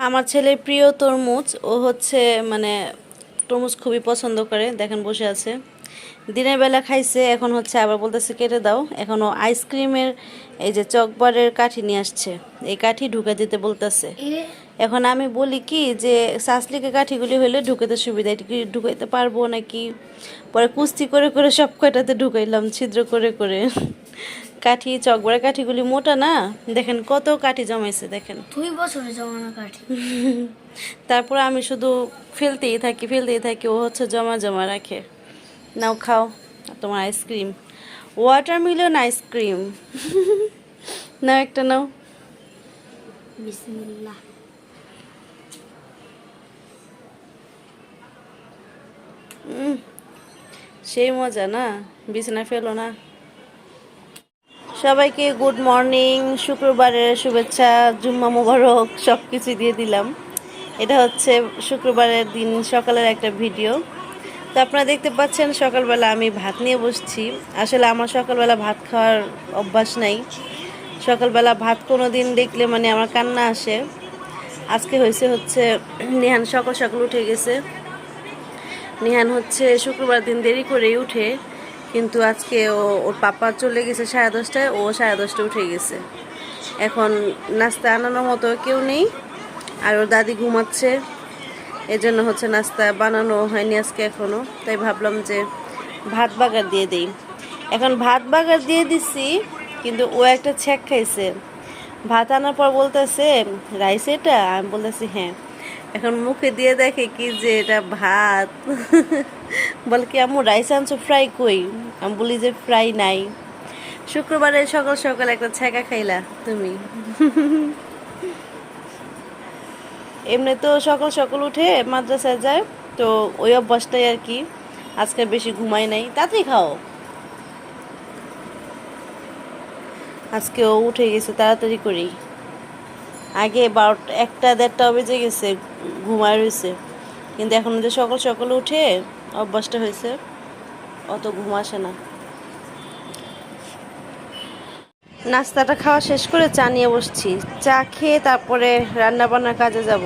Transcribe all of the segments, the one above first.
আমার ছেলের প্রিয় তরমুজ, ও হচ্ছে মানে তরমুজ খুবই পছন্দ করে। দেখেন বসে আছে, দিনের বেলা খাইছে, এখন হচ্ছে আবার বলতেছে কেটে দাও। এখন ও আইসক্রিমের এই যে চকবারের কাঠি নিয়ে আসছে, এই কাঠি ঢুকে দিতে বলতেছে। এখন আমি বলি কি যে সাসলিকে কাঠিগুলি হইলে ঢুকাতে সুবিধা, এটা কি ঢুকাইতে পারবো নাকি? পরে কুস্তি করে করে সব কয়টাতে ঢুকাইলাম ছিদ্র করে করে। কাঠি চকবারের কাঠিগুলি মোটা না, দেখেন কত কাঠি জমাইছে দেখেন। 2 বছরে জমানো কাঠি। তারপরে আমি শুধু ফেলতেই থাকি, ও হচ্ছে জমা জমা রাখে। নাও খাও তোমার আইসক্রিম, ওয়াটারমেলন আইসক্রিম। নাও একটা নাও। বিসমিল্লাহ। সেই মজা না, বিছানা ফেলো না। সবাইকে গুড মর্নিং, শুক্রবারের শুভেচ্ছা, জুম্মা মোবারক, সব কিছু দিয়ে দিলাম। এটা হচ্ছে শুক্রবারের দিন সকালের একটা ভিডিও। তো আপনারা দেখতে পাচ্ছেন সকালবেলা আমি ভাত নিয়ে বসছি। আসলে আমার সকালবেলা ভাত খাওয়ার অভ্যাস নাই। সকালবেলা ভাত কোনো দিন দেখলে মানে আমার কান্না আসে। আজকে হচ্ছে নিহান সকাল সকাল উঠে গেছে। নিহান হচ্ছে শুক্রবার দিন দেরি করেই উঠে, কিন্তু আজকে ওর পাপা চলে গেছে 10:30টায়, ও 10:30টায় উঠে গেছে। এখন নাস্তা আনানোর মতো কেউ নেই, আর ওর দাদি ঘুমাচ্ছে, এজন্য হচ্ছে নাস্তা বানানো হয়নি আজকে এখনও। তাই ভাবলাম যে ভাত বাগার দিয়ে দিই। এখন ভাত বাগার দিয়ে দিছি, কিন্তু ও একটা ছ্যাঁক খাইছে। ভাত আনার পর বলতেছে রাইস এটা, আমি বলতেছি হ্যাঁ। এখন মুখে দিয়ে দেখে কি যে এটা ভাত। বলে কি আম্মু রাইস আনছো, ফ্রাই কই? আমি বলি যে ফ্রাই নাই। শুক্রবারে সকাল সকাল একটা ছ্যাঁকা খাইলা তুমি। এমনি তো সকাল সকাল উঠে মাদ্রাসায় যায়, তো ওই অভ্যাসটাই আর কি। আজকে বেশি ঘুমাই নাই, তাড়াতাড়ি খাও। আজকেও উঠে গেছে তাড়াতাড়ি করেই, আগে 12টা 1টা 1:30টা বেজে গেছে ঘুমায় রয়েছে, কিন্তু এখন যে সকাল সকাল উঠে অভ্যাসটা হয়েছে, অত ঘুম আসে না। নাস্তাটা খাওয়া শেষ করে চা নিয়ে বসছি। চা খেয়ে তারপরে রান্না বান্নার কাজে যাব।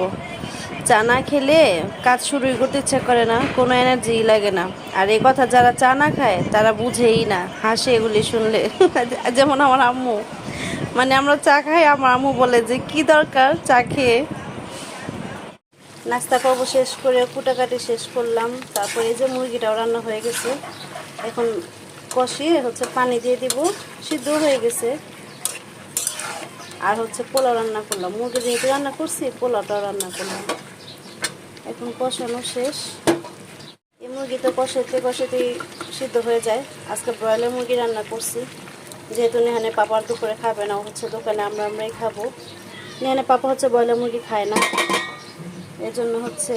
চা না খেলে কাজ শুরুই করতে ইচ্ছা করে না, কোনো এনার্জিই লাগে না। আর এই কথা যারা চা না খায় তারা বুঝেই না, হাসে এগুলি শুনলে। যেমন আমার আম্মু, মানে আমরা চা খাই, আমার আম্মু বলে যে কি দরকার চা খেয়ে। নাস্তা পর্ব শেষ করে কুটাকাটি শেষ করলাম, তারপরে এই যে মুরগিটাও রান্না হয়ে গেছে। এখন কষিয়ে হচ্ছে পানি দিয়ে দিব, সিদ্ধ হয়ে গেছে। আর হচ্ছে পোলাও রান্না করলাম, মুরগি যেহেতু রান্না করছি পোলাওটাও রান্না করলাম। এখন কষানো শেষ। এই মুরগি তো কষাতে কষাতেই সিদ্ধ হয়ে যায়। আজকে ব্রয়লার মুরগি রান্না করছি, যেহেতু নেহানে পাপার দুপুরে খাবে না, ও হচ্ছে দোকানে আমরাই খাবো। নেহানে পাপা হচ্ছে ব্রয়লার মুরগি খায় না, এজন্য হচ্ছে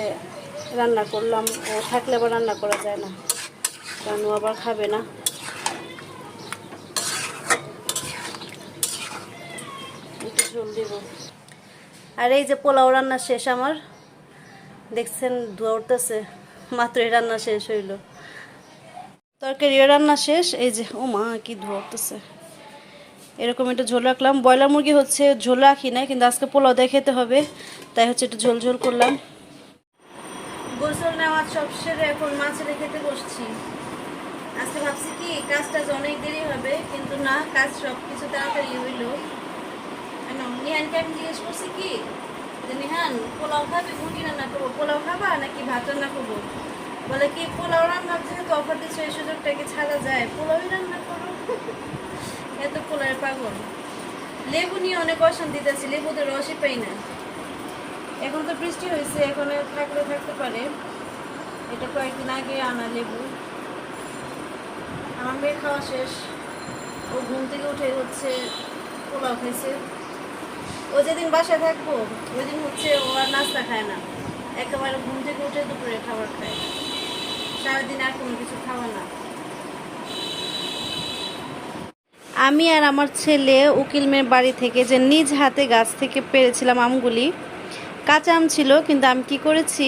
রান্না করলাম। ও থাকলে আবার রান্না করা যায় না, কারণ ও আবার খাবে না। একটু ঝোল দিব। আর এই যে পোলাও রান্না শেষ আমার, দেখছেন ধোয়া উঠতেছে, মাত্রই রান্না শেষ হইল। তরকারিও রান্না শেষ, এই যে ও মা কি ধোয়া উঠতেছে। এরকম একটু ঝোল রাখলাম। ব্রয়লার মুরগি হচ্ছে ঝোল রাখি না, কিন্তু আজকে পোলাও দিয়ে খেতে হবে, তাই হচ্ছে একটু ঝোল ঝোল করলাম। গোসল নেওয়ার সব সেরে এখন মাছের খেতে বসছি। আজকে ভাবছি কি কাজটা অনেক দেরি হবে, কিন্তু না, কাজ সব কিছু তাড়াতাড়ি হইল। নিহানকে আমি জিজ্ঞেস করছি কি যে নিহান পোলাও খাবে, মুরগি রান্না করবো, পোলাও খাবা নাকি ভাত রান্না করবো? বলে কি পোলাও রান্না যেহেতু অফার দিচ্ছে এই সুযোগটাকে ছাড়া যায়, পোলাওই রান্না করো। এত পোলাওয়ের পাগল। লেবু নিয়ে অনেক অশান্তি দিতেছি, লেবুতে রসই পাই না। এখন তো বৃষ্টি হয়েছে, এখন থাকলে থাকতে পারে। এটা কয়েকদিন আগে আনা লেবু। আমার মেয়ে খাওয়া শেষ, ও ঘুম থেকে উঠে হচ্ছে পোলাও খাইছে। ও যেদিন বাসায় থাকবো ওই দিন হচ্ছে ও আর নাস্তা খায় না, একেবারে ঘুম থেকে উঠে দুপুরে খাবার খায়, সারাদিন আর কোনো কিছু খাওয়া না। আমি আর আমার ছেলে উকিল মেয়ের বাড়ি থেকে যে নিজ হাতে গাছ থেকে পেরেছিলাম আমগুলি। কাঁচা আম ছিল, কিন্তু আমি কি করেছি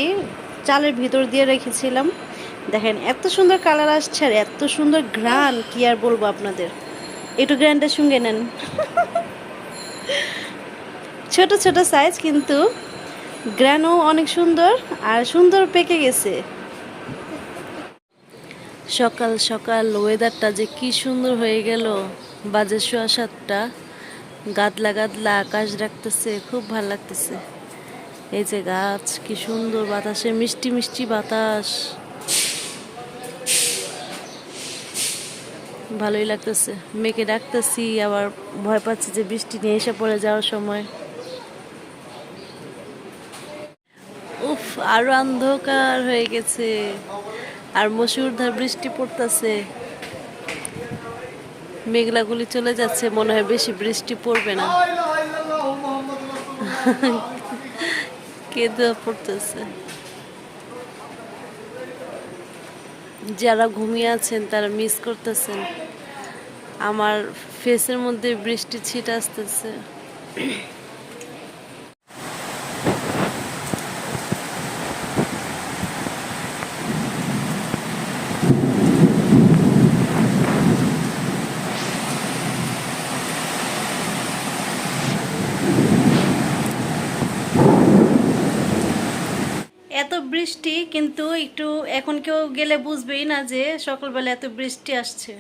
চালের ভিতর দিয়ে রেখেছিলাম। দেখেন এত সুন্দর কালার আসছে আর এত সুন্দর ঘ্রাণ, কি আর বলবো আপনাদের। একটু ঘ্রাণটা শুঙ্গে নেন। ছোট ছোট সাইজ, কিন্তু গ্রানও অনেক সুন্দর আর সুন্দর পেকে গেছে। সকাল সকাল ওয়েদারটা যে কি সুন্দর হয়ে গেল, বাজে 7:15, গাদলা গাদলা আকাশ রাখতেছে, খুব ভাল লাগতেছে। এই যে গাছ, কি সুন্দর বাতাসে, মিষ্টি মিষ্টি বাতাস, ভালোই লাগতেছে। মেয়েকে ডাকতেছি, আবার ভয় পাচ্ছি যে বৃষ্টি নিয়ে এসে পড়ে যাওয়ার সময়। উফ, আরো অন্ধকার হয়ে গেছে আর মুষলধার বৃষ্টি পড়তেছে। মেঘলাগুলি চলে যাচ্ছে, মনে হয় বেশি বৃষ্টি পড়বে না। কেঁদে পড়তেছে। যারা ঘুমিয়ে আছেন তারা মিস করতেছেন। আমার ফেসের মধ্যে বৃষ্টি ছিট আসতেছে। এত বৃষ্টি, কিন্তু একটু এখন কেউ গেলে বুঝবেই না যে সকালবেলা এত বৃষ্টি আসছে।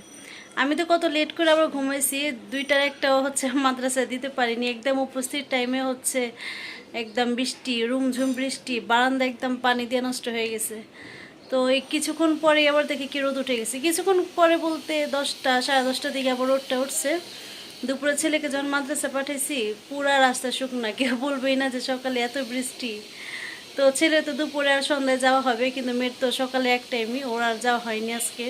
আমি তো কত লেট করে আবার ঘুমাইছি, 2টার একটাও হচ্ছে মাদ্রাসায় দিতে পারিনি। একদম উপস্থিত টাইমে হচ্ছে একদম বৃষ্টি, রুমঝুম বৃষ্টি, বারান্দা একদম পানি দিয়ে নষ্ট হয়ে গেছে। তো এই কিছুক্ষণ পরে আবার দেখি কি রোদ উঠে গেছে। কিছুক্ষণ পরে বলতে 10টা, 10:30টার দিকে আবার রোদটা উঠছে। দুপুরে ছেলেকে যখন মাদ্রাসা পাঠাইছি, পুরা রাস্তা শুকনা, কেউ বলবেই না যে সকালে এত বৃষ্টি। তো ছেলে তো দুপুরে আর সন্ধ্যায় যাওয়া হবে, কিন্তু মেয়ের তো সকালে এক টাইমই, ওর আর যাওয়া হয়নি আজকে।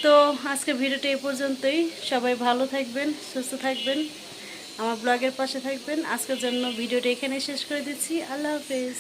তো আজকে ভিডিওটা এই পর্যন্তই। সবাই ভালো থাকবেন, সুস্থ থাকবেন, আমার ব্লগের পাশে থাকবেন। আজকের জন্য ভিডিওটা এখানে শেষ করে দিচ্ছি। আল্লাহ হাফেজ।